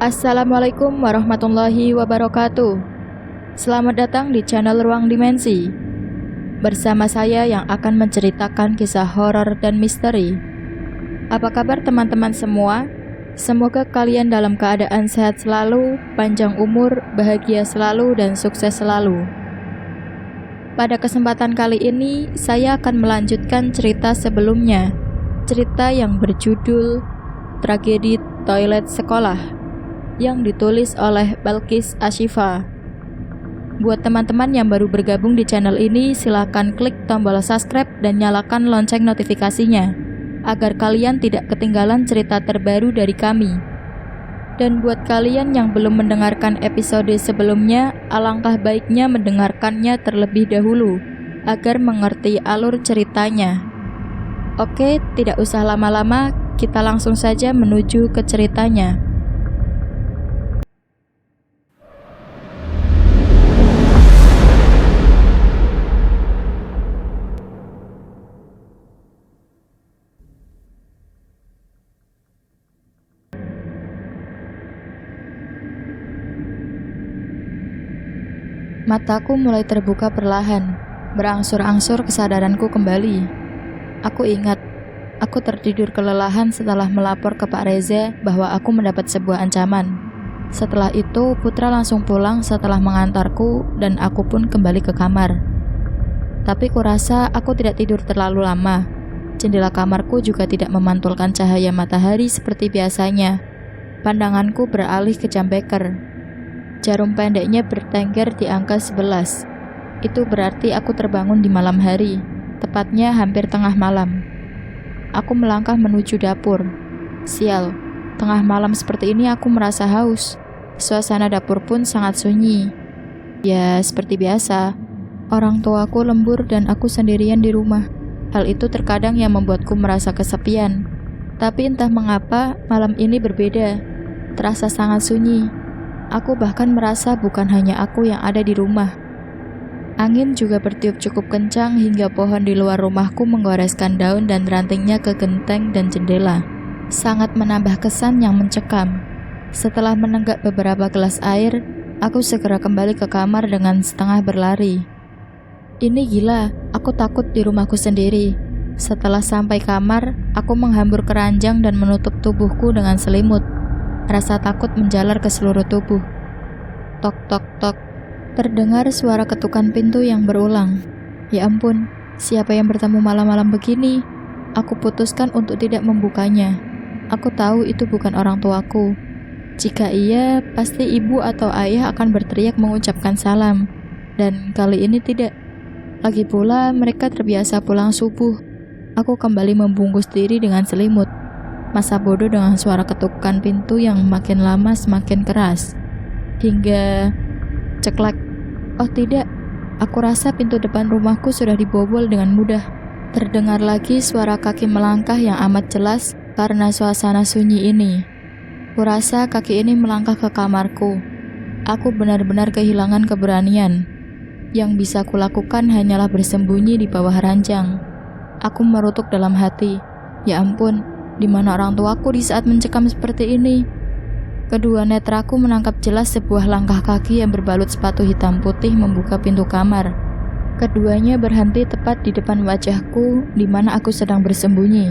Assalamualaikum warahmatullahi wabarakatuh. Selamat datang di channel Ruang Dimensi. Bersama saya yang akan menceritakan kisah horor dan misteri. Apa kabar teman-teman semua? Semoga kalian dalam keadaan sehat selalu, panjang umur, bahagia selalu, dan sukses selalu. Pada kesempatan kali ini, saya akan melanjutkan cerita sebelumnya. Cerita yang berjudul Tragedi Toilet Sekolah, yang ditulis oleh Balkis Ashifa. Buat teman-teman yang baru bergabung di channel ini, silakan klik tombol subscribe dan nyalakan lonceng notifikasinya, agar kalian tidak ketinggalan cerita terbaru dari kami. Dan buat kalian yang belum mendengarkan episode sebelumnya, alangkah baiknya mendengarkannya terlebih dahulu, agar mengerti alur ceritanya. Oke, tidak usah lama-lama, kita langsung saja menuju ke ceritanya. Mataku mulai terbuka perlahan, berangsur-angsur kesadaranku kembali. Aku ingat, aku tertidur kelelahan setelah melapor ke Pak Reza bahwa aku mendapat sebuah ancaman. Setelah itu, Putra langsung pulang setelah mengantarku dan aku pun kembali ke kamar. Tapi kurasa aku tidak tidur terlalu lama. Jendela kamarku juga tidak memantulkan cahaya matahari seperti biasanya. Pandanganku beralih ke jam beker. Jarum pendeknya bertengger di angka 11. Itu berarti aku terbangun di malam hari, tepatnya hampir tengah malam. Aku melangkah menuju dapur. Sial, tengah malam seperti ini aku merasa haus. Suasana dapur pun sangat sunyi. Ya, seperti biasa. Orang tuaku lembur dan aku sendirian di rumah. Hal itu terkadang yang membuatku merasa kesepian. Tapi entah mengapa, malam ini berbeda. Terasa sangat sunyi. Aku bahkan merasa bukan hanya aku yang ada di rumah. Angin juga bertiup cukup kencang hingga pohon di luar rumahku menggoreskan daun dan rantingnya ke genteng dan jendela. Sangat menambah kesan yang mencekam. Setelah menenggak beberapa gelas air, aku segera kembali ke kamar dengan setengah berlari. Ini gila, aku takut di rumahku sendiri. Setelah sampai kamar, aku menghambur keranjang dan menutup tubuhku dengan selimut. Rasa takut menjalar ke seluruh tubuh. Tok tok tok. Terdengar suara ketukan pintu yang berulang. Ya ampun, siapa yang bertamu malam-malam begini? Aku putuskan untuk tidak membukanya. Aku tahu itu bukan orang tuaku. Jika iya, pasti ibu atau ayah akan berteriak mengucapkan salam. Dan kali ini tidak. Lagi pula mereka terbiasa pulang subuh. Aku kembali membungkus diri dengan selimut. Masa bodoh dengan suara ketukan pintu yang makin lama semakin keras. Hingga ceklek. Oh tidak, aku rasa pintu depan rumahku sudah dibobol dengan mudah. Terdengar lagi suara kaki melangkah yang amat jelas karena suasana sunyi ini. Kurasa kaki ini melangkah ke kamarku. Aku benar-benar kehilangan keberanian. Yang bisa kulakukan hanyalah bersembunyi di bawah ranjang. Aku merutuk dalam hati. Ya ampun, di mana orang tuaku di saat mencekam seperti ini? Kedua netraku menangkap jelas sebuah langkah kaki yang berbalut sepatu hitam putih membuka pintu kamar. Keduanya berhenti tepat di depan wajahku di mana aku sedang bersembunyi.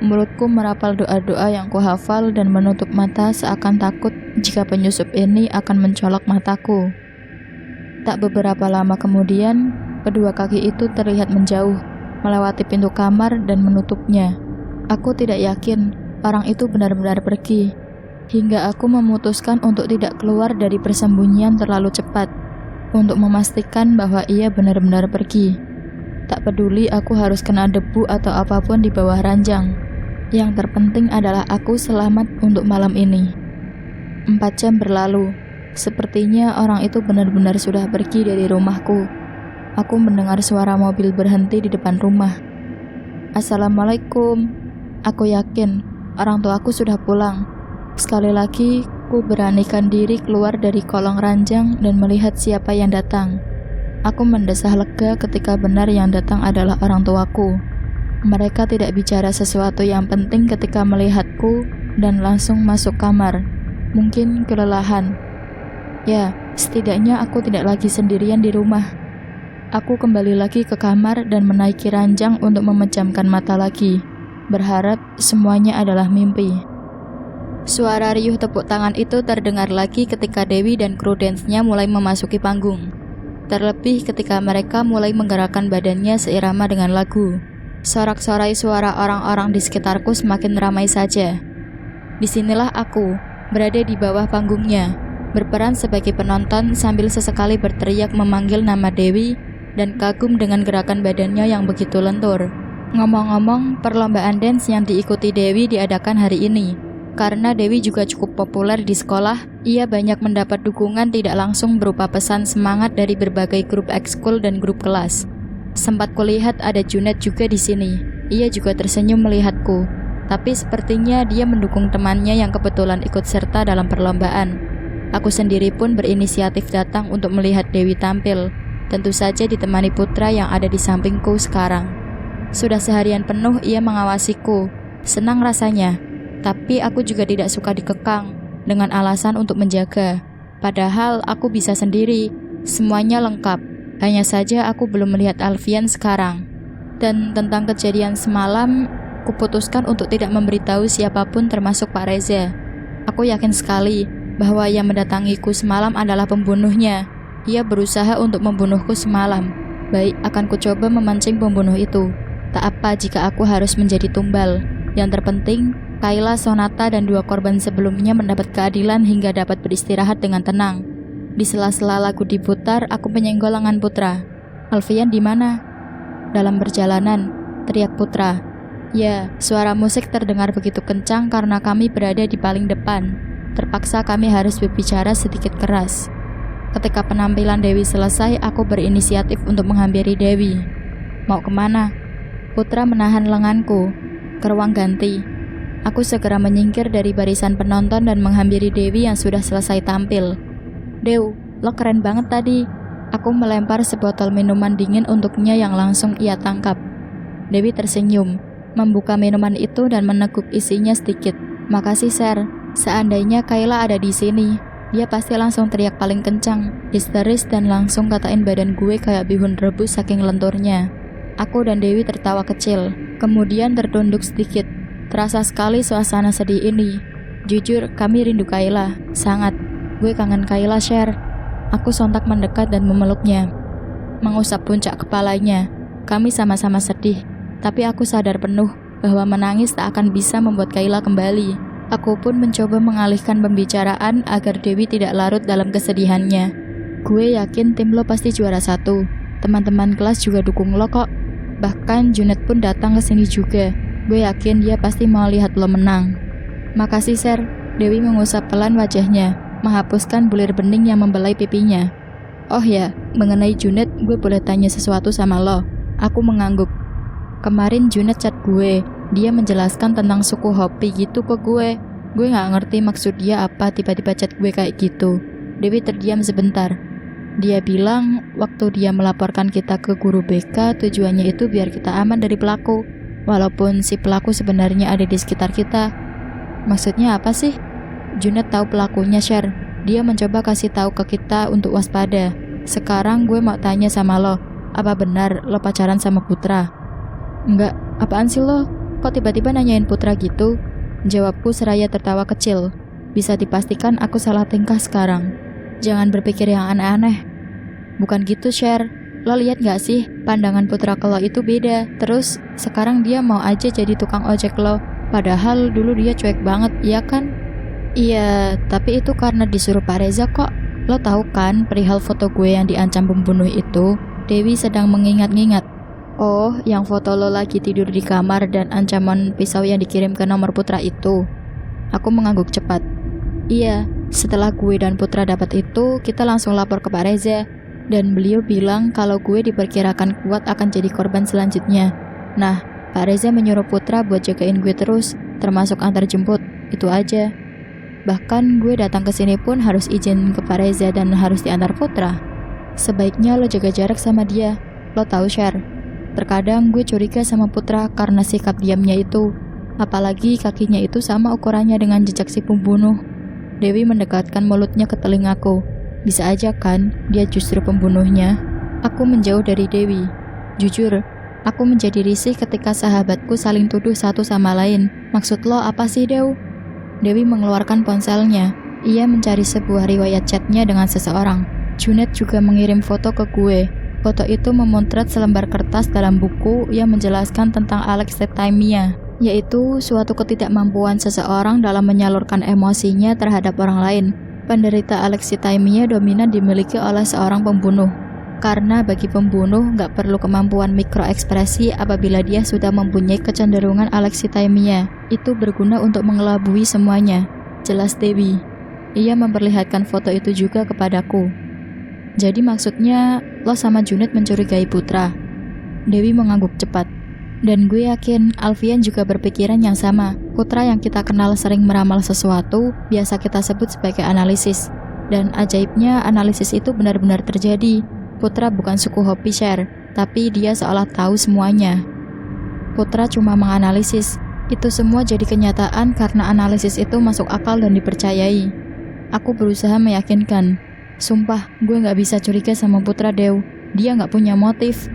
Mulutku merapal doa-doa yang kuhafal dan menutup mata seakan takut jika penyusup ini akan mencolok mataku. Tak beberapa lama kemudian, kedua kaki itu terlihat menjauh, melewati pintu kamar dan menutupnya. Aku tidak yakin orang itu benar-benar pergi, hingga aku memutuskan untuk tidak keluar dari persembunyian terlalu cepat, untuk memastikan bahwa ia benar-benar pergi. Tak peduli aku harus kena debu atau apapun di bawah ranjang. Yang terpenting adalah aku selamat untuk malam ini. 4 jam berlalu, sepertinya orang itu benar-benar sudah pergi dari rumahku. Aku mendengar suara mobil berhenti di depan rumah. Assalamualaikum. Aku yakin orang tuaku sudah pulang. Sekali lagi, ku beranikan diri keluar dari kolong ranjang dan melihat siapa yang datang. Aku mendesah lega ketika benar yang datang adalah orang tuaku. Mereka tidak bicara sesuatu yang penting ketika melihatku dan langsung masuk kamar. Mungkin kelelahan. Ya, setidaknya aku tidak lagi sendirian di rumah. Aku kembali lagi ke kamar dan menaiki ranjang untuk memejamkan mata lagi, berharap semuanya adalah mimpi. Suara riuh tepuk tangan itu terdengar lagi ketika Dewi dan kru dance-nya mulai memasuki panggung. Terlebih ketika mereka mulai menggerakkan badannya seirama dengan lagu. Sorak-sorai suara orang-orang di sekitarku semakin ramai saja. Disinilah aku, berada di bawah panggungnya, berperan sebagai penonton sambil sesekali berteriak memanggil nama Dewi dan kagum dengan gerakan badannya yang begitu lentur. Ngomong-ngomong, perlombaan dance yang diikuti Dewi diadakan hari ini. Karena Dewi juga cukup populer di sekolah, ia banyak mendapat dukungan tidak langsung berupa pesan semangat dari berbagai grup ekskul dan grup kelas. Sempat kulihat ada Junet juga di sini. Ia juga tersenyum melihatku, tapi sepertinya dia mendukung temannya yang kebetulan ikut serta dalam perlombaan. Aku sendiri pun berinisiatif datang untuk melihat Dewi tampil, tentu saja ditemani Putra yang ada di sampingku sekarang. Sudah seharian penuh ia mengawasiku, senang rasanya. Tapi aku juga tidak suka dikekang dengan alasan untuk menjaga. Padahal aku bisa sendiri, semuanya lengkap. Hanya saja aku belum melihat Alfian sekarang. Dan tentang kejadian semalam, kuputuskan untuk tidak memberitahu siapapun termasuk Pak Reza. Aku yakin sekali bahwa yang mendatangiku semalam adalah pembunuhnya. Ia berusaha untuk membunuhku semalam. Baik, akan kucoba memancing pembunuh itu. Tak apa jika aku harus menjadi tumbal. Yang terpenting, Kayla, Sonata, dan 2 korban sebelumnya mendapat keadilan hingga dapat beristirahat dengan tenang. Di sela-sela lagu diputar, aku menyenggol lengan Putra. Alfian di mana? Dalam perjalanan, teriak Putra. Ya, suara musik terdengar begitu kencang karena kami berada di paling depan. Terpaksa kami harus berbicara sedikit keras. Ketika penampilan Dewi selesai, aku berinisiatif untuk menghampiri Dewi. Mau kemana? Putra menahan lenganku. Ke ruang ganti. Aku segera menyingkir dari barisan penonton dan menghampiri Dewi yang sudah selesai tampil. Dew, lo keren banget tadi. Aku melempar sebotol minuman dingin untuknya yang langsung ia tangkap. Dewi tersenyum, membuka minuman itu dan meneguk isinya sedikit. Makasih, Sir. Seandainya Kayla ada di sini, dia pasti langsung teriak paling kencang, histeris dan langsung katain badan gue kayak bihun rebus saking lenturnya. Aku dan Dewi tertawa kecil, kemudian tertunduk sedikit. Terasa sekali suasana sedih ini. Jujur, kami rindu Kayla, sangat. Gue kangen Kayla, Sher. Aku sontak mendekat dan memeluknya, mengusap puncak kepalanya. Kami sama-sama sedih, tapi aku sadar penuh bahwa menangis tak akan bisa membuat Kayla kembali. Aku pun mencoba mengalihkan pembicaraan agar Dewi tidak larut dalam kesedihannya. Gue yakin tim lo pasti juara 1. Teman-teman kelas juga dukung lo kok. Bahkan Junet pun datang ke sini juga. Gue yakin dia pasti mau lihat lo menang. Makasih, Sir. Dewi mengusap pelan wajahnya, menghapuskan bulir bening yang membelai pipinya. Oh ya, mengenai Junet, gue boleh tanya sesuatu sama lo. Aku mengangguk. Kemarin Junet chat gue. Dia menjelaskan tentang suku Hopi gitu ke gue. Gue gak ngerti maksud dia apa tiba-tiba chat gue kayak gitu. Dewi terdiam sebentar. Dia bilang waktu dia melaporkan kita ke guru BK, tujuannya itu biar kita aman dari pelaku. Walaupun si pelaku sebenarnya ada di sekitar kita. Maksudnya apa sih? Junet tahu pelakunya, Sher. Dia mencoba kasih tahu ke kita untuk waspada. Sekarang gue mau tanya sama lo, apa benar lo pacaran sama Putra? Enggak, apaan sih lo? Kok tiba-tiba nanyain Putra gitu? Jawabku seraya tertawa kecil. Bisa dipastikan aku salah tingkah sekarang. Jangan berpikir yang aneh-aneh. Bukan gitu, Sher. Lo lihat gak sih, pandangan Putra ke lo itu beda. Terus, sekarang dia mau aja jadi tukang ojek lo. Padahal dulu dia cuek banget, iya kan? Iya, tapi itu karena disuruh Pak Reza kok. Lo tahu kan perihal foto gue yang diancam pembunuh itu? Dewi sedang mengingat-ingat. Oh, yang foto lo lagi tidur di kamar dan ancaman pisau yang dikirim ke nomor Putra itu. Aku mengangguk cepat. Iya, setelah gue dan Putra dapat itu, kita langsung lapor ke Pak Reza. Dan beliau bilang kalau gue diperkirakan kuat akan jadi korban selanjutnya. Nah, Pak Reza menyuruh Putra buat jagain gue terus, termasuk antar jemput, itu aja. Bahkan gue datang ke sini pun harus izin ke Pak Reza dan harus diantar Putra. Sebaiknya lo jaga jarak sama dia. Lo tahu, Sher, terkadang gue curiga sama Putra karena sikap diamnya itu. Apalagi kakinya itu sama ukurannya dengan jejak si pembunuh. Dewi mendekatkan mulutnya ke telingaku. Bisa aja kan, dia justru pembunuhnya. Aku menjauh dari Dewi. Jujur, aku menjadi risih ketika sahabatku saling tuduh satu sama lain. Maksud lo apa sih, Dew? Dewi mengeluarkan ponselnya. Ia mencari sebuah riwayat chatnya dengan seseorang. Junet juga mengirim foto ke gue. Foto itu memotret selembar kertas dalam buku yang menjelaskan tentang alexithymia, yaitu suatu ketidakmampuan seseorang dalam menyalurkan emosinya terhadap orang lain. Penderita alexithymia dominan dimiliki oleh seorang pembunuh. Karena bagi pembunuh nggak perlu kemampuan mikroekspresi apabila dia sudah mempunyai kecenderungan alexithymia. Itu berguna untuk mengelabui semuanya. Jelas Dewi. Ia memperlihatkan foto itu juga kepadaku. Jadi maksudnya lo sama Junet mencurigai Putra? Dewi mengangguk cepat. Dan gue yakin Alfian juga berpikiran yang sama. Putra yang kita kenal sering meramal sesuatu, biasa kita sebut sebagai analisis. Dan ajaibnya analisis itu benar-benar terjadi. Putra bukan suku hobi share, tapi dia seolah tahu semuanya. Putra cuma menganalisis. Itu semua jadi kenyataan karena analisis itu masuk akal dan dipercayai. Aku berusaha meyakinkan. Sumpah, gue gak bisa curiga sama Putra, Dew. Dia gak punya motif.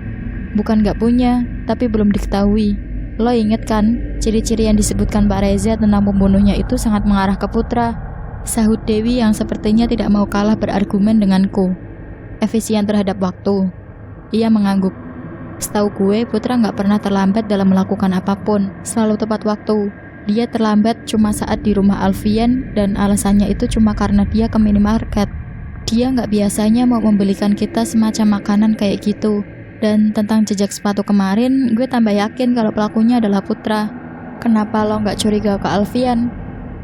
Bukan gak punya, tapi belum diketahui. Lo inget kan, ciri-ciri yang disebutkan Mbak Reza tentang pembunuhnya itu sangat mengarah ke Putra. Sahut Dewi yang sepertinya tidak mau kalah berargumen denganku. Efisien terhadap waktu. Ia mengangguk. Setahu gue, Putra gak pernah terlambat dalam melakukan apapun. Selalu tepat waktu. Dia terlambat cuma saat di rumah Alfian, dan alasannya itu cuma karena dia ke minimarket. Dia gak biasanya mau membelikan kita semacam makanan kayak gitu. Dan tentang jejak sepatu kemarin, gue tambah yakin kalau pelakunya adalah Putra. Kenapa lo gak curiga ke Alfian?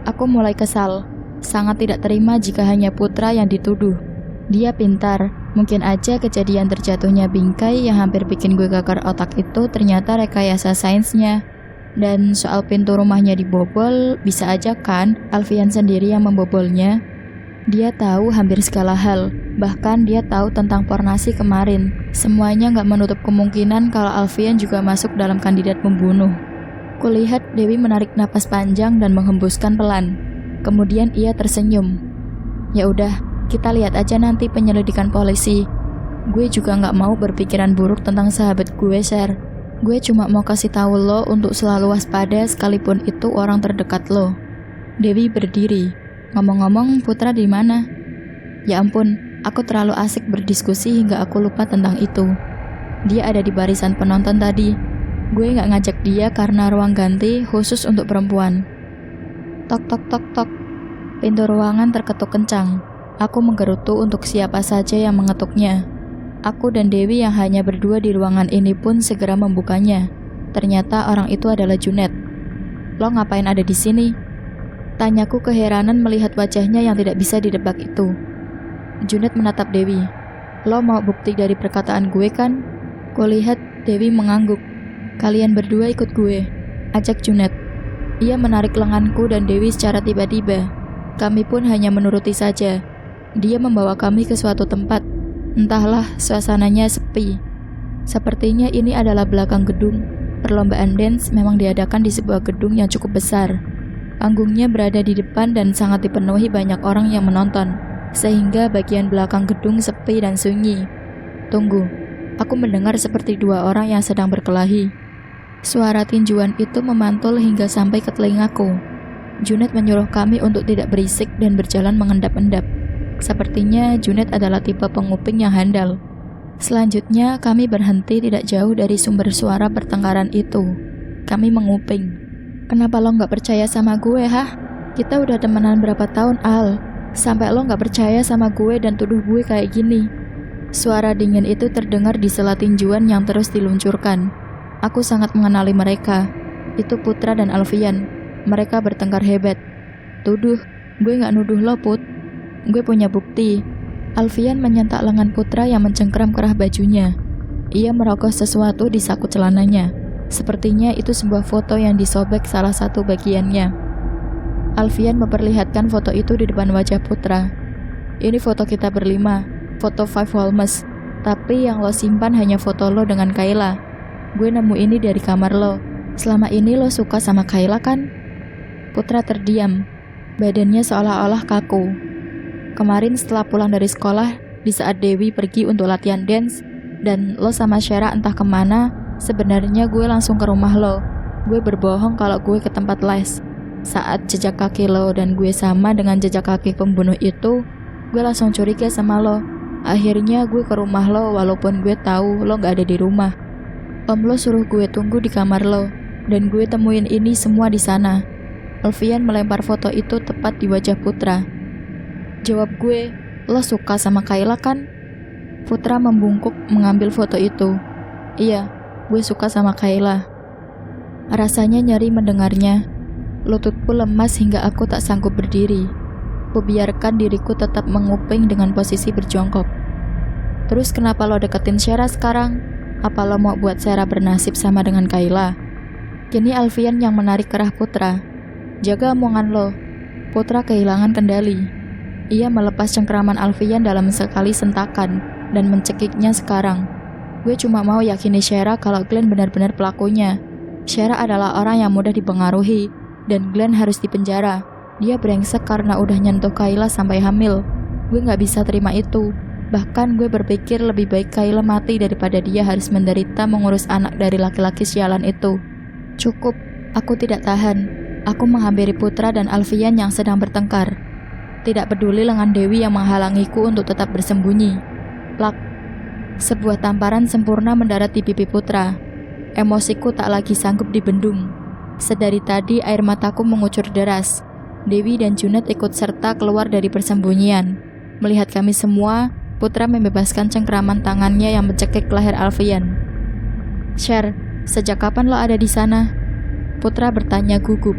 Aku mulai kesal. Sangat tidak terima jika hanya Putra yang dituduh. Dia pintar. Mungkin aja kejadian terjatuhnya bingkai yang hampir bikin gue gagal otak itu ternyata rekayasa sainsnya. Dan soal pintu rumahnya dibobol, bisa aja kan Alfian sendiri yang membobolnya. Dia tahu hampir segala hal, bahkan dia tahu tentang Pornasi kemarin. Semuanya gak menutup kemungkinan kalau Alfian juga masuk dalam kandidat pembunuh. Kulihat Dewi menarik napas panjang dan menghembuskan pelan. Kemudian ia tersenyum. Ya udah, kita lihat aja nanti penyelidikan polisi. Gue juga gak mau berpikiran buruk tentang sahabat gue, Sher. Gue cuma mau kasih tahu lo untuk selalu waspada sekalipun itu orang terdekat lo. Dewi berdiri. Ngomong-ngomong, Putra di mana? Ya ampun, aku terlalu asik berdiskusi hingga aku lupa tentang itu. Dia ada di barisan penonton tadi. Gue gak ngajak dia karena ruang ganti khusus untuk perempuan. Tok tok tok tok. Pintu ruangan terketuk kencang. Aku menggerutu untuk siapa saja yang mengetuknya. Aku dan Dewi yang hanya berdua di ruangan ini pun segera membukanya. Ternyata orang itu adalah Junet. Lo ngapain ada di sini? Tanyaku keheranan melihat wajahnya yang tidak bisa didebak itu. Junet menatap Dewi. Lo mau bukti dari perkataan gue kan? Kulihat Dewi mengangguk. Kalian berdua ikut gue, ajak Junet. Ia menarik lenganku dan Dewi secara tiba-tiba. Kami pun hanya menuruti saja. Dia membawa kami ke suatu tempat. Entahlah, suasananya sepi. Sepertinya ini adalah belakang gedung. Perlombaan dance memang diadakan di sebuah gedung yang cukup besar. Panggungnya berada di depan dan sangat dipenuhi banyak orang yang menonton, sehingga bagian belakang gedung sepi dan sunyi. Tunggu, aku mendengar seperti dua orang yang sedang berkelahi. Suara tinjuan itu memantul hingga sampai ke telingaku. Junet menyuruh kami untuk tidak berisik dan berjalan mengendap-endap. Sepertinya Junet adalah tipe penguping yang handal. Selanjutnya kami berhenti tidak jauh dari sumber suara pertengkaran itu. Kami menguping. Kenapa lo gak percaya sama gue, hah? Kita udah temenan berapa tahun, Al? Sampai lo gak percaya sama gue dan tuduh gue kayak gini. Suara dingin itu terdengar di sela tinjuan yang terus diluncurkan. Aku sangat mengenali mereka. Itu Putra dan Alfian. Mereka bertengkar hebat. Tuduh, gue gak nuduh lo, Put. Gue punya bukti. Alfian menyentak lengan Putra yang mencengkeram kerah bajunya. Ia merogoh sesuatu di saku celananya. Sepertinya itu sebuah foto yang disobek salah satu bagiannya. Alfian memperlihatkan foto itu di depan wajah Putra. Ini foto kita berlima, foto Five Holmes. Tapi yang lo simpan hanya foto lo dengan Kayla. Gue nemu ini dari kamar lo. Selama ini lo suka sama Kayla kan? Putra terdiam. Badannya seolah-olah kaku. Kemarin setelah pulang dari sekolah, di saat Dewi pergi untuk latihan dance, dan lo sama Syara entah kemana, sebenarnya gue langsung ke rumah lo. Gue berbohong kalau gue ke tempat les. Saat jejak kaki lo dan gue sama dengan jejak kaki pembunuh itu, gue langsung curiga sama lo. Akhirnya gue ke rumah lo walaupun gue tahu lo gak ada di rumah. Om lo suruh gue tunggu di kamar lo, dan gue temuin ini semua di sana. Alfian melempar foto itu tepat di wajah Putra. Jawab gue, lo suka sama Kayla kan? Putra membungkuk mengambil foto itu. Iya, gue suka sama Kayla. Rasanya nyeri mendengarnya. Lututku lemas hingga aku tak sanggup berdiri. Kubiarkan diriku tetap menguping dengan posisi berjongkok. Terus kenapa lo deketin Syara sekarang? Apa lo mau buat Syara bernasib sama dengan Kayla? Kini Alfian yang menarik kerah Putra. Jaga omongan lo. Putra kehilangan kendali. Ia melepas cengkeraman Alfian dalam sekali sentakan dan mencekiknya sekarang. Gue cuma mau yakini Syara kalau Glenn benar-benar pelakunya. Syara adalah orang yang mudah dipengaruhi, dan Glenn harus dipenjara. Dia brengsek karena udah nyentuh Kayla sampai hamil. Gue gak bisa terima itu. Bahkan gue berpikir lebih baik Kayla mati daripada dia harus menderita mengurus anak dari laki-laki sialan itu. Cukup, aku tidak tahan. Aku menghampiri Putra dan Alfian yang sedang bertengkar. Tidak peduli lengan Dewi yang menghalangiku untuk tetap bersembunyi. Plak. Sebuah tamparan sempurna mendarat di pipi Putra. Emosiku tak lagi sanggup dibendung. Sedari tadi air mataku mengucur deras. Dewi dan Junet ikut serta keluar dari persembunyian. Melihat kami semua, Putra membebaskan cengkeraman tangannya yang mencekik leher Alfian. Sher, sejak kapan lo ada di sana? Putra bertanya gugup.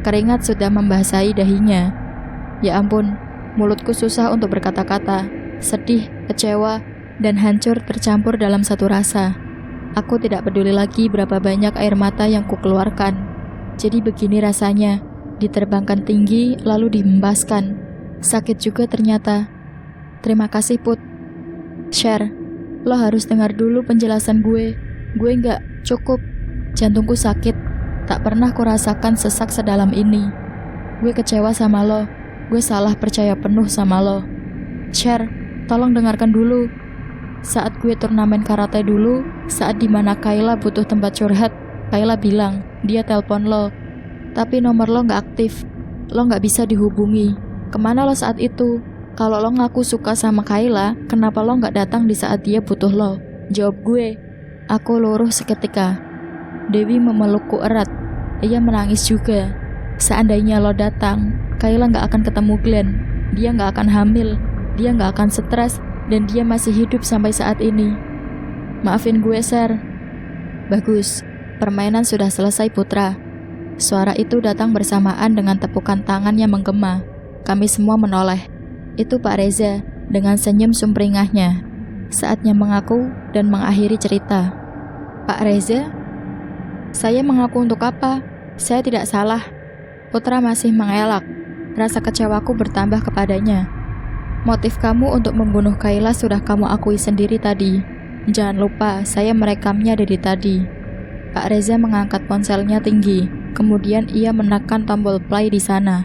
Keringat sudah membasahi dahinya. Ya ampun, mulutku susah untuk berkata-kata. Sedih, kecewa, dan hancur tercampur dalam satu rasa. Aku tidak peduli lagi berapa banyak air mata yang kukeluarkan. Jadi begini rasanya. Diterbangkan tinggi, lalu dihembaskan. Sakit juga ternyata. Terima kasih Put. Sher, lo harus dengar dulu penjelasan gue. Gue gak cukup. Jantungku sakit. Tak pernah kurasakan sesak sedalam ini. Gue kecewa sama lo. Gue salah percaya penuh sama lo. Sher, tolong dengarkan dulu. Saat gue turnamen karate dulu, saat dimana Kayla butuh tempat curhat, Kayla bilang, dia telpon lo. Tapi nomor lo gak aktif. Lo gak bisa dihubungi. Kemana lo saat itu? Kalau lo ngaku suka sama Kayla, kenapa lo gak datang di saat dia butuh lo? Jawab gue. Aku luruh seketika. Dewi memelukku erat. Ia menangis juga. Seandainya lo datang, Kayla gak akan ketemu Glenn. Dia gak akan hamil. Dia gak akan stres. Dan dia masih hidup sampai saat ini. Maafin gue, Sher. Bagus. Permainan sudah selesai, Putra. Suara itu datang bersamaan dengan tepukan tangan yang menggema. Kami semua menoleh. Itu Pak Reza dengan senyum sumringahnya. Saatnya mengaku dan mengakhiri cerita. Pak Reza? Saya mengaku untuk apa? Saya tidak salah. Putra masih mengelak. Rasa kecewaku bertambah kepadanya. Motif kamu untuk membunuh Kayla sudah kamu akui sendiri tadi. Jangan lupa, saya merekamnya dari tadi. Pak Reza mengangkat ponselnya tinggi. Kemudian ia menekan tombol play di sana.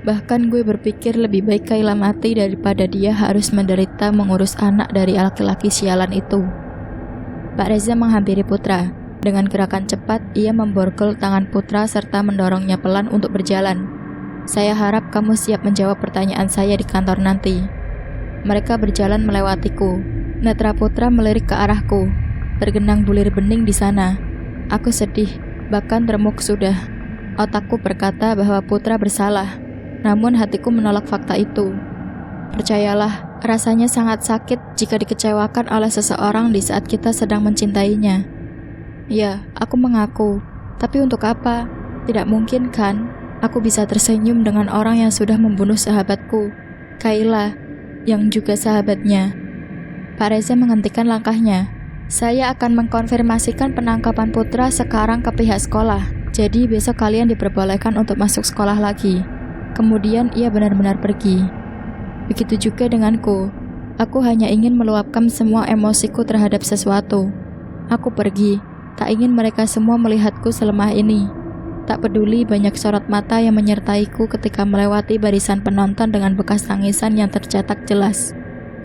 Bahkan gue berpikir lebih baik Kayla mati daripada dia harus menderita mengurus anak dari laki-laki sialan itu. Pak Reza menghampiri Putra. Dengan gerakan cepat, ia memborgol tangan Putra serta mendorongnya pelan untuk berjalan. Saya harap kamu siap menjawab pertanyaan saya di kantor nanti. Mereka berjalan melewatiku. Netra Putra melirik ke arahku. Tergenang bulir bening di sana. Aku sedih. Bahkan remuk sudah. Otakku berkata bahwa Putra bersalah. Namun hatiku menolak fakta itu. Percayalah, rasanya sangat sakit jika dikecewakan oleh seseorang di saat kita sedang mencintainya. Ya, aku mengaku. Tapi untuk apa? Tidak mungkin kan? Aku bisa tersenyum dengan orang yang sudah membunuh sahabatku, Kayla, yang juga sahabatnya. Pak Reza menghentikan langkahnya. Saya akan mengkonfirmasikan penangkapan Putra sekarang ke pihak sekolah. Jadi besok kalian diperbolehkan untuk masuk sekolah lagi. Kemudian ia benar-benar pergi. Begitu juga denganku. Aku hanya ingin meluapkan semua emosiku terhadap sesuatu. Aku pergi. Tak ingin mereka semua melihatku selemah ini. Tak peduli banyak sorot mata yang menyertaiku ketika melewati barisan penonton dengan bekas tangisan yang tercetak jelas.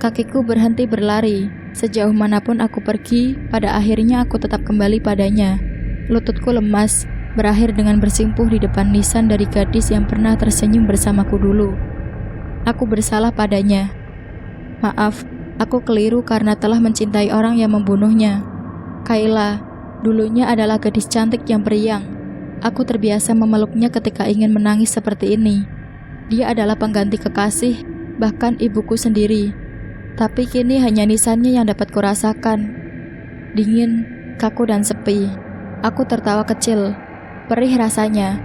Kakiku berhenti berlari. Sejauh manapun aku pergi, pada akhirnya aku tetap kembali padanya. Lututku lemas, berakhir dengan bersimpuh di depan nisan dari gadis yang pernah tersenyum bersamaku dulu. Aku bersalah padanya. Maaf, aku keliru karena telah mencintai orang yang membunuhnya. Kayla, dulunya adalah gadis cantik yang periang. Aku terbiasa memeluknya ketika ingin menangis seperti ini. Dia adalah pengganti kekasih, bahkan ibuku sendiri. Tapi kini hanya nisannya yang dapat kurasakan. Dingin, kaku dan sepi. Aku tertawa kecil. Perih rasanya.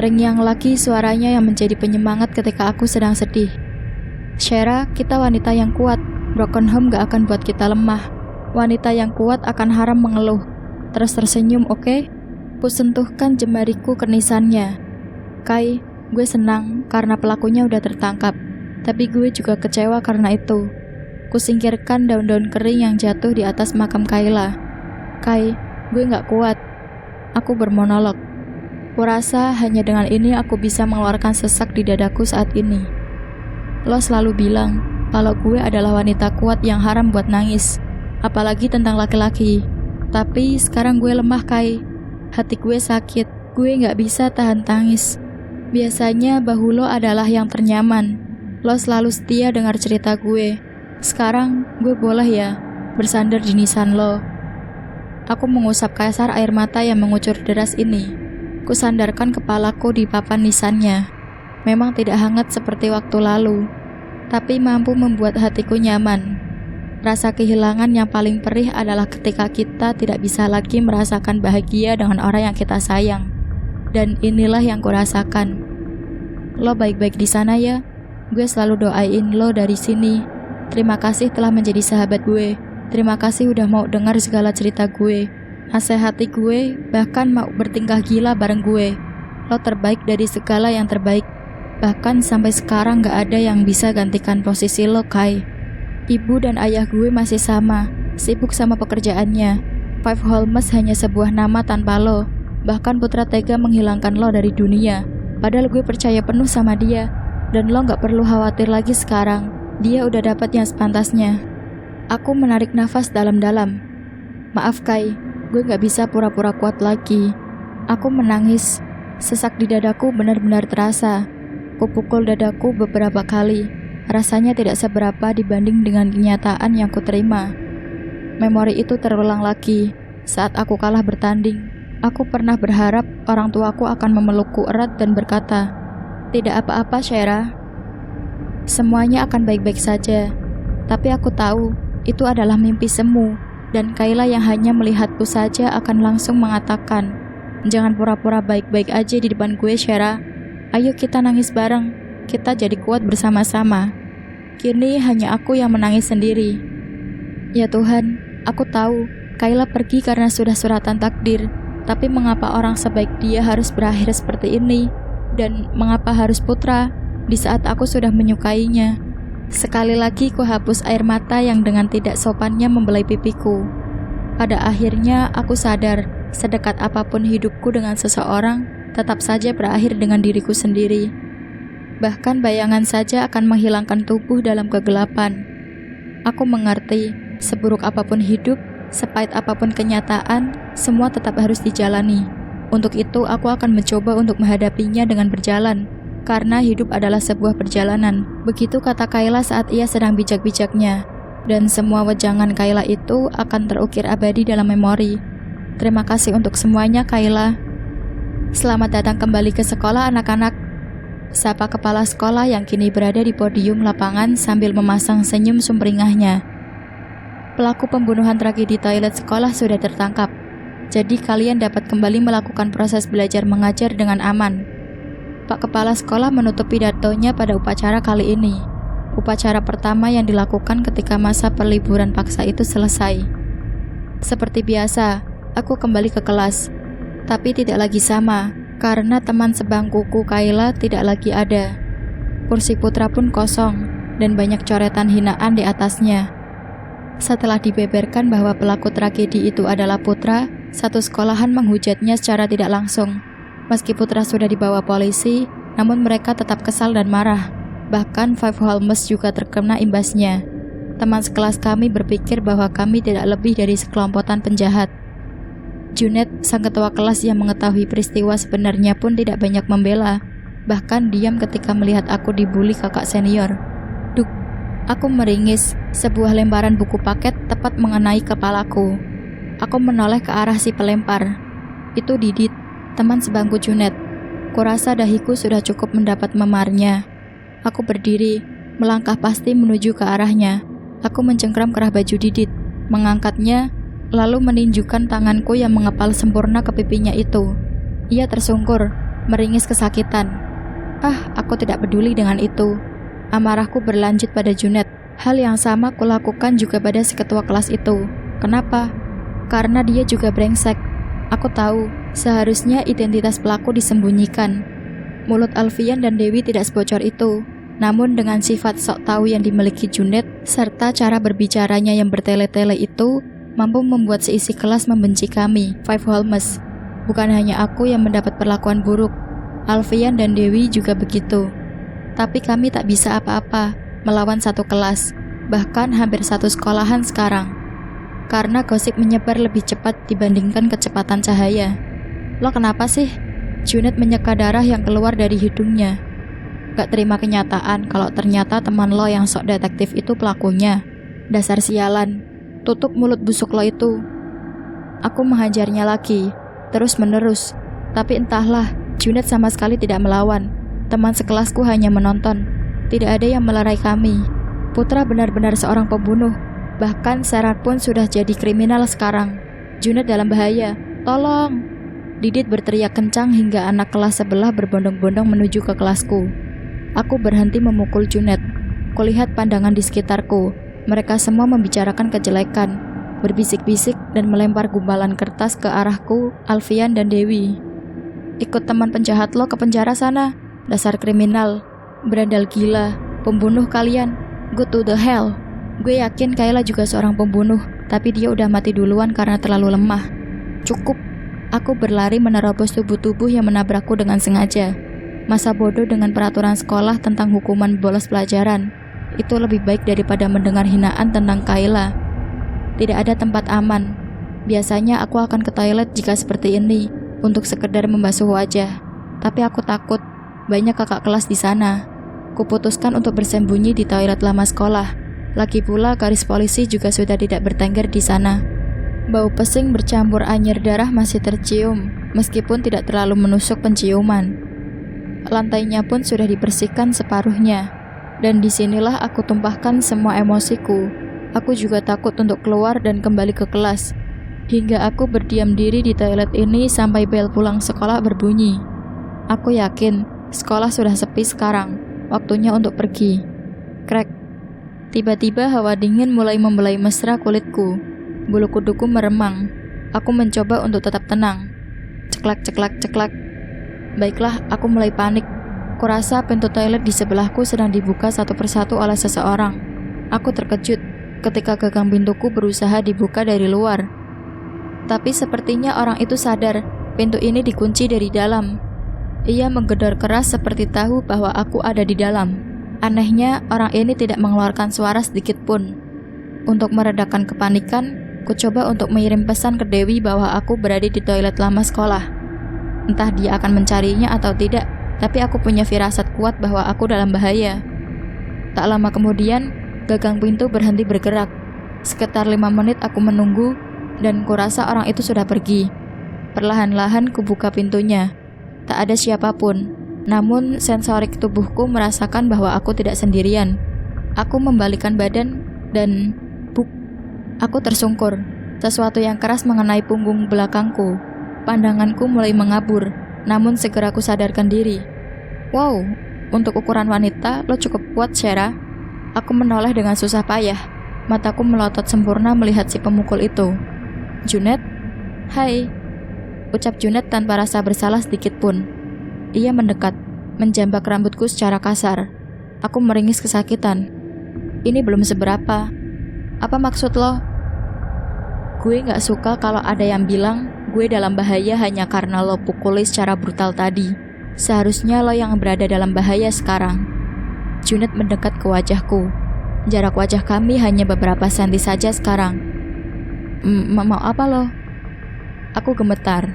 Terngiang lagi suaranya yang menjadi penyemangat ketika aku sedang sedih. Shera, kita wanita yang kuat. Broken home gak akan buat kita lemah. Wanita yang kuat akan haram mengeluh. Terus tersenyum, oke? Kusentuhkan jemariku ke nisannya. Kai, gue senang karena pelakunya udah tertangkap. Tapi gue juga kecewa karena itu. Kusingkirkan daun-daun kering yang jatuh di atas makam Kayla. Kai, gue gak kuat. Aku bermonolog. Kurasa hanya dengan ini aku bisa mengeluarkan sesak di dadaku saat ini. Lo selalu bilang kalau gue adalah wanita kuat yang haram buat nangis. Apalagi tentang laki-laki. Tapi sekarang gue lemah, Kai. Hati gue sakit. Gue gak bisa tahan tangis. Biasanya bahu lo adalah yang ternyaman. Lo selalu setia dengar cerita gue. Sekarang gue boleh ya bersandar di nisan lo. Aku mengusap kasar air mata yang mengucur deras ini. Kusandarkan kepalaku di papan nisannya. Memang tidak hangat seperti waktu lalu, tapi mampu membuat hatiku nyaman. Rasa kehilangan yang paling perih adalah ketika kita tidak bisa lagi merasakan bahagia dengan orang yang kita sayang. Dan inilah yang kurasakan. Lo baik-baik di sana ya. Gue selalu doain lo dari sini. Terima kasih telah menjadi sahabat gue. Terima kasih udah mau dengar segala cerita gue, nasihati gue, bahkan mau bertingkah gila bareng gue. Lo terbaik dari segala yang terbaik. Bahkan sampai sekarang gak ada yang bisa gantikan posisi lo, Kai. Ibu dan ayah gue masih sama, sibuk sama pekerjaannya. Five Holmes hanya sebuah nama tanpa lo. Bahkan Putra tega menghilangkan lo dari dunia. Padahal gue percaya penuh sama dia. Dan lo gak perlu khawatir lagi sekarang. Dia udah dapat yang sepantasnya. Aku menarik nafas dalam-dalam. Maaf Kai, gue gak bisa pura-pura kuat lagi. Aku menangis. Sesak di dadaku benar-benar terasa. Kupukul dadaku beberapa kali. Rasanya tidak seberapa dibanding dengan kenyataan yang kuterima. Memori itu terulang lagi. Saat aku kalah bertanding, aku pernah berharap orang tuaku akan memelukku erat dan berkata, "Tidak apa-apa, Shera. Semuanya akan baik-baik saja." Tapi aku tahu itu adalah mimpi semu, dan Kayla yang hanya melihatku saja akan langsung mengatakan, "Jangan pura-pura baik-baik aja di depan gue, Shera. Ayo kita nangis bareng, kita jadi kuat bersama-sama." Kini hanya aku yang menangis sendiri. Ya Tuhan, aku tahu Kayla pergi karena sudah suratan takdir. Tapi mengapa orang sebaik dia harus berakhir seperti ini? Dan mengapa harus Putra di saat aku sudah menyukainya? Sekali lagi ku hapus air mata yang dengan tidak sopannya membelai pipiku. Pada akhirnya aku sadar, sedekat apapun hidupku dengan seseorang, tetap saja berakhir dengan diriku sendiri. Bahkan bayangan saja akan menghilangkan tubuh dalam kegelapan. Aku mengerti, seburuk apapun hidup, sepahit apapun kenyataan, semua tetap harus dijalani. Untuk itu aku akan mencoba untuk menghadapinya dengan berjalan. Karena hidup adalah sebuah perjalanan. Begitu kata Kayla saat ia sedang bijak-bijaknya. Dan semua wejangan Kayla itu akan terukir abadi dalam memori. Terima kasih untuk semuanya, Kayla. Selamat datang kembali ke sekolah, anak-anak. Sapa kepala sekolah yang kini berada di podium lapangan sambil memasang senyum sumringahnya. Pelaku pembunuhan tragedi toilet sekolah sudah tertangkap. Jadi kalian dapat kembali melakukan proses belajar mengajar dengan aman. Pak Kepala Sekolah menutup pidatonya pada upacara kali ini. Upacara pertama yang dilakukan ketika masa perliburan paksa itu selesai. Seperti biasa, aku kembali ke kelas. Tapi tidak lagi sama, karena teman sebangkuku Kayla tidak lagi ada. Kursi Putra pun kosong, dan banyak coretan hinaan di atasnya. Setelah dibeberkan bahwa pelaku tragedi itu adalah Putra, satu sekolahan menghujatnya secara tidak langsung. Meski Putra sudah dibawa polisi, namun mereka tetap kesal dan marah. Bahkan Five Holmes juga terkena imbasnya. Teman sekelas kami berpikir bahwa kami tidak lebih dari sekelompokan penjahat. Junet, sang ketua kelas yang mengetahui peristiwa sebenarnya pun tidak banyak membela. Bahkan diam ketika melihat aku dibully kakak senior. Duk, aku meringis. Sebuah lemparan buku paket tepat mengenai kepalaku. Aku menoleh ke arah si pelempar. Itu Didit, teman sebangku Junet. Kurasa dahiku sudah cukup mendapat memarnya. Aku berdiri, melangkah pasti menuju ke arahnya. Aku mencengkram kerah baju Didit, mengangkatnya, lalu meninjukan tanganku yang mengepal sempurna ke pipinya itu. Ia tersungkur, meringis kesakitan. Aku tidak peduli dengan itu. Amarahku berlanjut pada Junet. Hal yang sama kulakukan juga pada si ketua kelas itu. Kenapa? Karena dia juga brengsek. Aku tahu, seharusnya identitas pelaku disembunyikan. Mulut Alfian dan Dewi tidak sebocor itu. Namun dengan sifat sok tahu yang dimiliki Junet, serta cara berbicaranya yang bertele-tele itu, mampu membuat seisi kelas membenci kami, Five Holmes. Bukan hanya aku yang mendapat perlakuan buruk, Alfian dan Dewi juga begitu. Tapi kami tak bisa apa-apa melawan satu kelas, bahkan hampir satu sekolahan sekarang. Karena gosip menyebar lebih cepat dibandingkan kecepatan cahaya. Lo kenapa sih? Junet menyeka darah yang keluar dari hidungnya. Gak terima kenyataan kalau ternyata teman lo yang sok detektif itu pelakunya. Dasar sialan. Tutup mulut busuk lo itu. Aku menghajarnya lagi, terus menerus. Tapi entahlah, Junet sama sekali tidak melawan. Teman sekelasku hanya menonton. Tidak ada yang melerai kami. Putra benar-benar seorang pembunuh. Bahkan Serat pun sudah jadi kriminal sekarang. Junet dalam bahaya. Tolong! Didit berteriak kencang hingga anak kelas sebelah berbondong-bondong menuju ke kelasku. Aku berhenti memukul Junet. Kulihat pandangan di sekitarku. Mereka semua membicarakan kejelekan, berbisik-bisik dan melempar gumpalan kertas ke arahku, Alfian dan Dewi. Ikut teman penjahat lo ke penjara sana. Dasar kriminal, berandal gila, pembunuh kalian. Go to the hell. Gue yakin Kayla juga seorang pembunuh, tapi dia udah mati duluan karena terlalu lemah. Cukup. Aku berlari menerobos tubuh-tubuh yang menabrakku dengan sengaja. Masa bodoh dengan peraturan sekolah tentang hukuman bolos pelajaran. Itu lebih baik daripada mendengar hinaan tentang Kayla. Tidak ada tempat aman. Biasanya aku akan ke toilet jika seperti ini, untuk sekedar membasuh wajah. Tapi aku takut, banyak kakak kelas di sana. Kuputuskan untuk bersembunyi di toilet lama sekolah. Lagi pula garis polisi juga sudah tidak bertengger di sana. Bau pesing bercampur anyir darah masih tercium, meskipun tidak terlalu menusuk penciuman. Lantainya pun sudah dibersihkan separuhnya. Dan disinilah aku tumpahkan semua emosiku. Aku juga takut untuk keluar dan kembali ke kelas. Hingga aku berdiam diri di toilet ini sampai bel pulang sekolah berbunyi. Aku yakin sekolah sudah sepi sekarang. Waktunya untuk pergi. Krek. Tiba-tiba hawa dingin mulai membelai mesra kulitku. Bulu kuduku meremang. Aku mencoba untuk tetap tenang. Ceklak, ceklak, ceklak. Baiklah, aku mulai panik. Kurasa pintu toilet di sebelahku sedang dibuka satu persatu oleh seseorang. Aku terkejut ketika gagang pintuku berusaha dibuka dari luar. Tapi sepertinya orang itu sadar pintu ini dikunci dari dalam. Ia menggedor keras seperti tahu bahwa aku ada di dalam. Anehnya, orang ini tidak mengeluarkan suara sedikit pun. Untuk meredakan kepanikan, ku coba untuk mengirim pesan ke Dewi bahwa aku berada di toilet lama sekolah. Entah dia akan mencarinya atau tidak, tapi aku punya firasat kuat bahwa aku dalam bahaya. Tak lama kemudian, gagang pintu berhenti bergerak. Sekitar 5 menit aku menunggu, dan kurasa orang itu sudah pergi. Perlahan-lahan kubuka pintunya. Tak ada siapapun. Namun sensorik tubuhku merasakan bahwa aku tidak sendirian. Aku membalikkan badan dan buk. Aku tersungkur. Sesuatu yang keras mengenai punggung belakangku. Pandanganku mulai mengabur. Namun segera aku sadarkan diri. Wow, untuk ukuran wanita lo cukup kuat, Shera. Aku menoleh dengan susah payah. Mataku melotot sempurna melihat si pemukul itu. Junet? Hai. Ucap Junet tanpa rasa bersalah sedikit pun. Ia mendekat, menjambak rambutku secara kasar. Aku meringis kesakitan. Ini belum seberapa. Apa maksud lo? Gue gak suka kalau ada yang bilang gue dalam bahaya hanya karena lo pukuli secara brutal tadi. Seharusnya lo yang berada dalam bahaya sekarang. Junet mendekat ke wajahku. Jarak wajah kami hanya beberapa senti saja sekarang. Mau apa lo? Aku gemetar.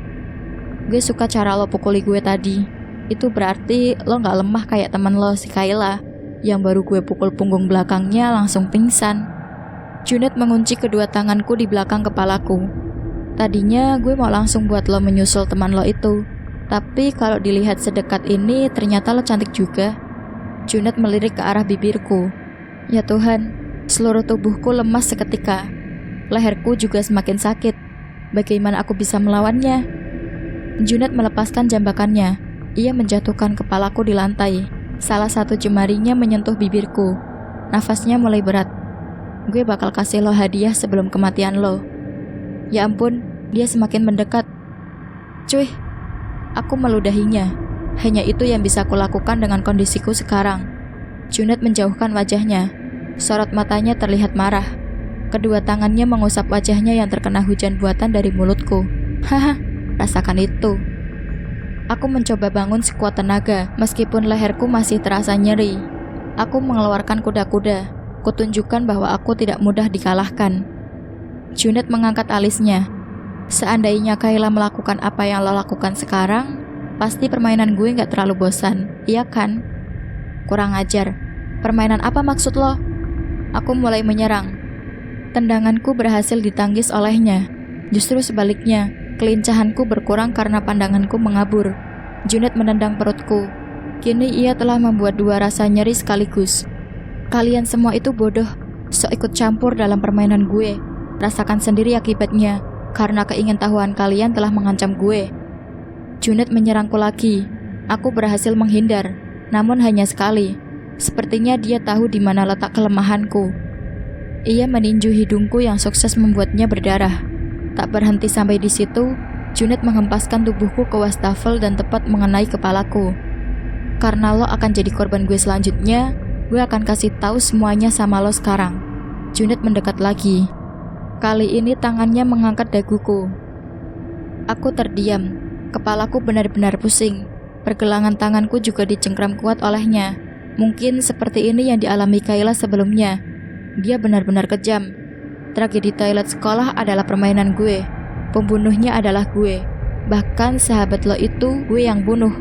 Gue suka cara lo pukuli gue tadi. Itu berarti lo gak lemah kayak teman lo si Kayla, yang baru gue pukul punggung belakangnya langsung pingsan. Junet mengunci kedua tanganku di belakang kepalaku. Tadinya gue mau langsung buat lo menyusul teman lo itu, tapi kalau dilihat sedekat ini ternyata lo cantik juga. Junet melirik ke arah bibirku. Ya Tuhan, seluruh tubuhku lemas seketika. Leherku juga semakin sakit. Bagaimana aku bisa melawannya? Junet melepaskan jambakannya. Ia menjatuhkan kepalaku di lantai. Salah satu jemarinya menyentuh bibirku. Nafasnya mulai berat. Gue bakal kasih lo hadiah sebelum kematian lo. Ya ampun, dia semakin mendekat. Cuy, aku meludahinya. Hanya itu yang bisa kulakukan dengan kondisiku sekarang. Junet menjauhkan wajahnya. Sorot matanya terlihat marah. Kedua tangannya mengusap wajahnya yang terkena hujan buatan dari mulutku. Haha, rasakan itu. Aku mencoba bangun sekuat tenaga, meskipun leherku masih terasa nyeri. Aku mengeluarkan kuda-kuda. Kutunjukkan bahwa aku tidak mudah dikalahkan. Junet mengangkat alisnya. Seandainya Kayla melakukan apa yang lo lakukan sekarang, pasti permainan gue gak terlalu bosan, iya kan? Kurang ajar. Permainan apa maksud lo? Aku mulai menyerang. Tendanganku berhasil ditangkis olehnya. Justru sebaliknya, kelincahanku berkurang karena pandanganku mengabur. Junet menendang perutku. Kini ia telah membuat dua rasa nyeri sekaligus. Kalian semua itu bodoh, sok ikut campur dalam permainan gue. Rasakan sendiri akibatnya, karena keingintahuan kalian telah mengancam gue. Junet menyerangku lagi. Aku berhasil menghindar, namun hanya sekali. Sepertinya dia tahu di mana letak kelemahanku. Ia meninju hidungku yang sukses membuatnya berdarah. Tak berhenti sampai di situ, Junet menghempaskan tubuhku ke wastafel dan tepat mengenai kepalaku. Karena lo akan jadi korban gue selanjutnya, gue akan kasih tahu semuanya sama lo sekarang. Junet mendekat lagi. Kali ini tangannya mengangkat daguku. Aku terdiam. Kepalaku benar-benar pusing. Pergelangan tanganku juga dicengkram kuat olehnya. Mungkin seperti ini yang dialami Kayla sebelumnya. Dia benar-benar kejam. Tragedi toilet sekolah adalah permainan gue. Pembunuhnya adalah gue. Bahkan sahabat lo itu gue yang bunuh,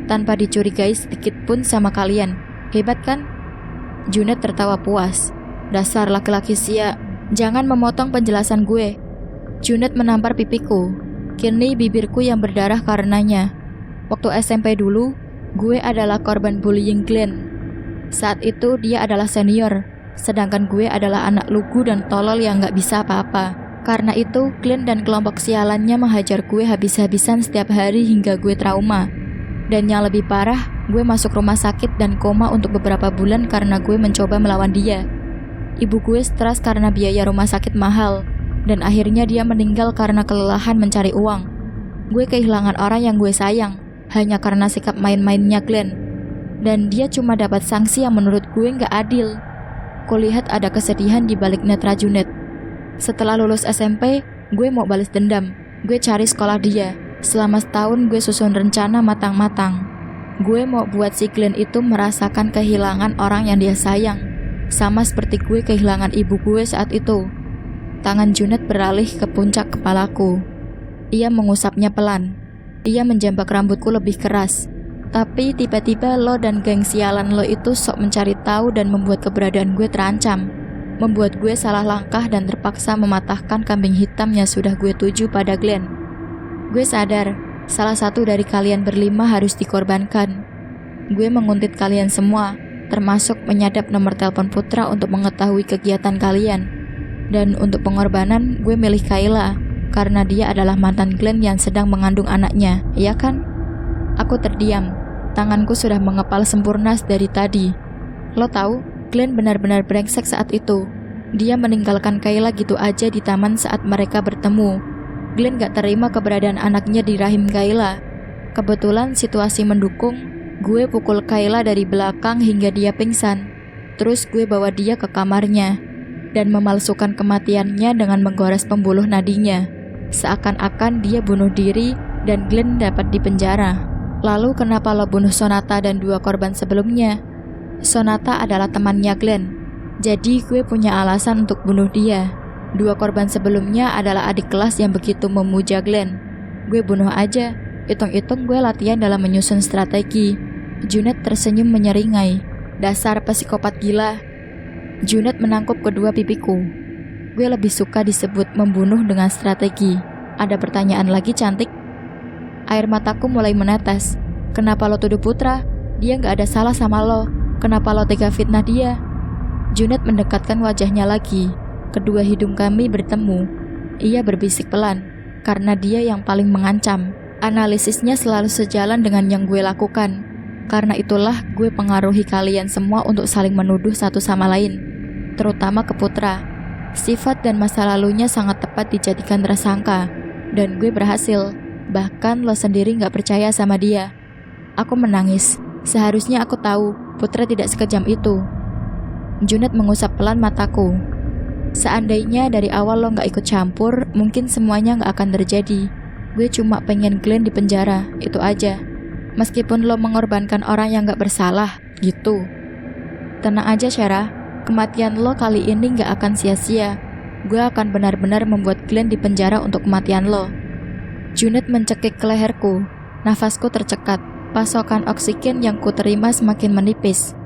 tanpa dicurigai sedikit pun sama kalian. Hebat kan? Junet tertawa puas. Dasar laki-laki siak, jangan memotong penjelasan gue. Junet menampar pipiku. Kini bibirku yang berdarah karenanya. Waktu SMP dulu, gue adalah korban bullying Glenn. Saat itu dia adalah senior, sedangkan gue adalah anak lugu dan tolol yang gak bisa apa-apa. Karena itu, Glenn dan kelompok sialannya menghajar gue habis-habisan setiap hari hingga gue trauma. Dan yang lebih parah, gue masuk rumah sakit dan koma untuk beberapa bulan karena gue mencoba melawan dia. Ibu gue stres karena biaya rumah sakit mahal, dan akhirnya dia meninggal karena kelelahan mencari uang. Gue kehilangan orang yang gue sayang, hanya karena sikap main-mainnya Glenn. Dan dia cuma dapat sanksi yang menurut gue gak adil. Kulihat ada kesedihan di balik netra Junet. Setelah lulus SMP, gue mau balas dendam. Gue cari sekolah dia. Selama setahun gue susun rencana matang-matang. Gue mau buat si Glenn itu merasakan kehilangan orang yang dia sayang, sama seperti gue kehilangan ibu gue saat itu. Tangan Junet beralih ke puncak kepalaku. Ia mengusapnya pelan. Ia menjambak rambutku lebih keras. Tapi tiba-tiba lo dan geng sialan lo itu sok mencari tahu dan membuat keberadaan gue terancam. Membuat gue salah langkah dan terpaksa mematahkan kambing hitam yang sudah gue tuju pada Glenn. Gue sadar, salah satu dari kalian berlima harus dikorbankan. Gue menguntit kalian semua, termasuk menyadap nomor telepon Putra untuk mengetahui kegiatan kalian. Dan untuk pengorbanan, gue milih Kayla, karena dia adalah mantan Glenn yang sedang mengandung anaknya, iya kan? Aku terdiam, tanganku sudah mengepal sempurna dari tadi. Lo tahu, Glenn benar-benar brengsek saat itu. Dia meninggalkan Kayla gitu aja di taman saat mereka bertemu. Glenn gak terima keberadaan anaknya di rahim Kayla. Kebetulan situasi mendukung, gue pukul Kayla dari belakang hingga dia pingsan. Terus gue bawa dia ke kamarnya dan memalsukan kematiannya dengan menggores pembuluh nadinya. Seakan-akan dia bunuh diri dan Glenn dapat dipenjara. Lalu kenapa lo bunuh Sonata dan 2 korban sebelumnya? Sonata adalah temannya Glenn, jadi gue punya alasan untuk bunuh dia. 2 korban sebelumnya adalah adik kelas yang begitu memuja Glenn. Gue bunuh aja. Hitung-hitung gue latihan dalam menyusun strategi. Junet tersenyum menyeringai. Dasar psikopat gila. Junet menangkup kedua pipiku. Gue lebih suka disebut membunuh dengan strategi. Ada pertanyaan lagi, cantik? Air mataku mulai menetes. Kenapa lo tuduh Putra? Dia gak ada salah sama lo. Kenapa lo tega fitnah dia? Junet mendekatkan wajahnya lagi. Kedua hidung kami bertemu. Ia berbisik pelan, karena dia yang paling mengancam. Analisisnya selalu sejalan dengan yang gue lakukan. Karena itulah gue pengaruhi kalian semua untuk saling menuduh satu sama lain, terutama ke Putra. Sifat dan masa lalunya sangat tepat dijadikan tersangka, dan gue berhasil. Bahkan lo sendiri gak percaya sama dia. Aku menangis. Seharusnya aku tahu Putra tidak sekejam itu. Junet mengusap pelan mataku. Seandainya dari awal lo gak ikut campur, mungkin semuanya gak akan terjadi. Gue cuma pengen Glenn di penjara, itu aja. Meskipun lo mengorbankan orang yang gak bersalah, gitu. Tenang aja Shara, kematian lo kali ini gak akan sia-sia. Gue akan benar-benar membuat Glenn di penjara untuk kematian lo. Junet mencekik ke leherku. Nafasku tercekat. Pasokan oksigen yang ku terima semakin menipis.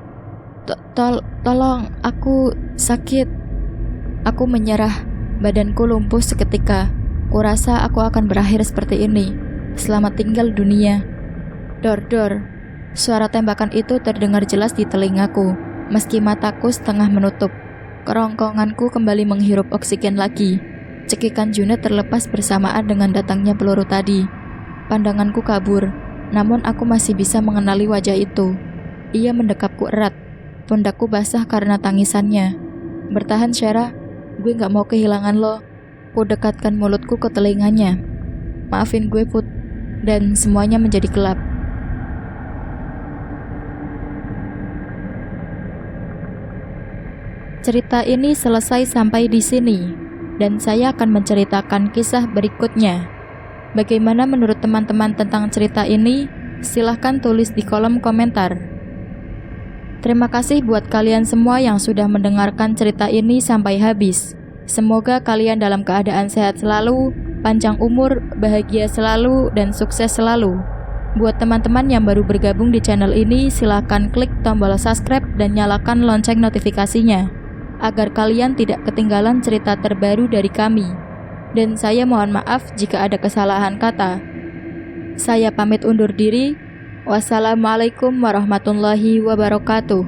Tolong, aku sakit. Aku menyerah. Badanku lumpuh seketika. Kurasa aku akan berakhir seperti ini. Selamat tinggal dunia. Dor. Suara tembakan itu terdengar jelas di telingaku, meski mataku setengah menutup. Kerongkonganku kembali menghirup oksigen lagi. Cekikan Junet terlepas bersamaan dengan datangnya peluru tadi. Pandanganku kabur, namun aku masih bisa mengenali wajah itu. Ia mendekapku erat. Pundakku basah karena tangisannya. Bertahan Shara, gue gak mau kehilangan lo. Ku dekatkan mulutku ke telinganya. Maafin gue Put. Dan semuanya menjadi gelap. Cerita ini selesai sampai di sini, dan saya akan menceritakan kisah berikutnya. Bagaimana menurut teman-teman tentang cerita ini? Silahkan tulis di kolom komentar. Terima kasih buat kalian semua yang sudah mendengarkan cerita ini sampai habis. Semoga kalian dalam keadaan sehat selalu, panjang umur, bahagia selalu, dan sukses selalu. Buat teman-teman yang baru bergabung di channel ini, silahkan klik tombol subscribe dan nyalakan lonceng notifikasinya, agar kalian tidak ketinggalan cerita terbaru dari kami. Dan saya mohon maaf jika ada kesalahan kata. Saya pamit undur diri. Wassalamualaikum warahmatullahi wabarakatuh.